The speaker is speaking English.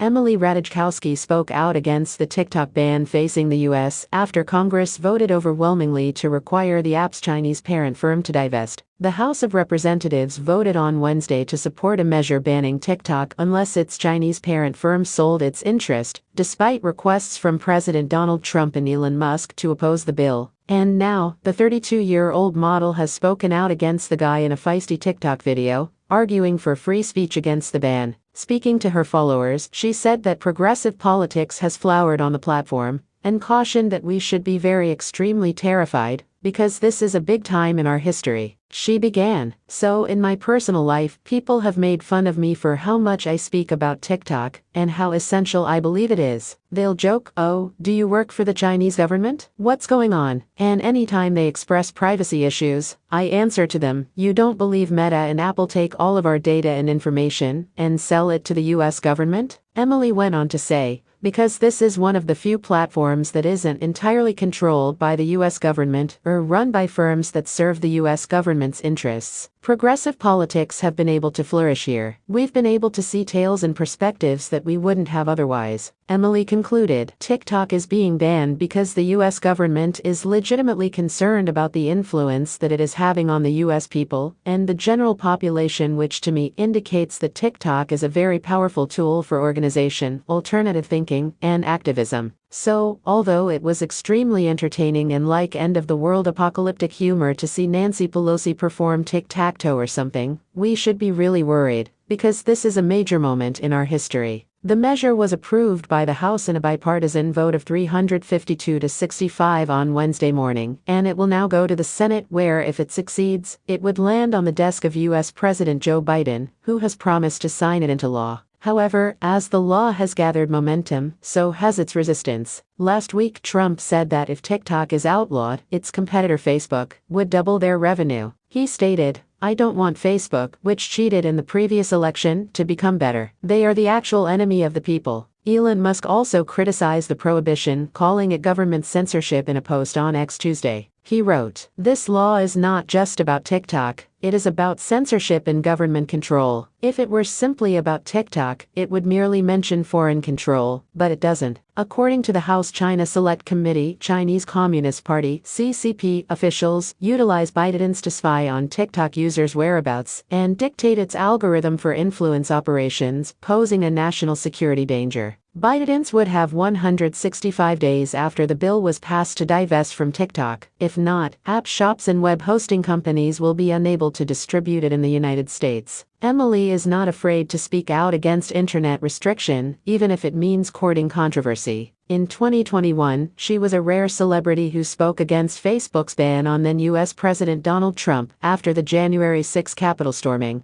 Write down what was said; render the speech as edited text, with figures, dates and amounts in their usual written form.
Emily Ratajkowski spoke out against the TikTok ban facing the U.S. after Congress voted overwhelmingly to require the app's Chinese parent firm to divest. The House of Representatives voted on Wednesday to support a measure banning TikTok unless its Chinese parent firm sold its interest, despite requests from President Donald Trump and Elon Musk to oppose the bill. And now, the 32-year-old model has spoken out against the guy in a feisty TikTok video, arguing for free speech against the ban. Speaking to her followers, she said that progressive politics has flowered on the platform, and cautioned that we should be very extremely terrified, because this is a big time in our history. She began, "So in my personal life, people have made fun of me for how much I speak about TikTok, and how essential I believe it is. They'll joke, 'Oh, do you work for the Chinese government? What's going on?' And anytime they express privacy issues, I answer to them, 'You don't believe Meta and Apple take all of our data and information, and sell it to the US government?'" Emily went on to say, "Because this is one of the few platforms that isn't entirely controlled by the US government or run by firms that serve the US government's interests. Progressive politics have been able to flourish here. We've been able to see tales and perspectives that we wouldn't have otherwise." Emily concluded, "TikTok is being banned because the US government is legitimately concerned about the influence that it is having on the US people and the general population, which to me indicates that TikTok is a very powerful tool for organization, alternative thinking, and activism. So, although it was extremely entertaining and like end-of-the-world apocalyptic humor to see Nancy Pelosi perform tic-tac-toe or something, we should be really worried, because this is a major moment in our history." The measure was approved by the House in a bipartisan vote of 352 to 65 on Wednesday morning, and it will now go to the Senate where, if it succeeds, it would land on the desk of U.S. President Joe Biden, who has promised to sign it into law. However, as the law has gathered momentum, so has its resistance. Last week, Trump said that if TikTok is outlawed, its competitor Facebook would double their revenue. He stated, "I don't want Facebook, which cheated in the previous election, to become better. They are the actual enemy of the people." Elon Musk also criticized the prohibition, calling it government censorship in a post on X Tuesday. He wrote, "This law is not just about TikTok, it is about censorship and government control. If it were simply about TikTok, it would merely mention foreign control, but it doesn't." According to the House China Select Committee, Chinese Communist Party (CCP) officials utilize ByteDance to spy on TikTok users' whereabouts and dictate its algorithm for influence operations, posing a national security danger. ByteDance would have 165 days after the bill was passed to divest from TikTok. If not, app shops and web hosting companies will be unable to distribute it in the United States. Emily is not afraid to speak out against internet restriction, even if it means courting controversy. In 2021, she was a rare celebrity who spoke against Facebook's ban on then U.S. President Donald Trump after the January 6 Capitol storming.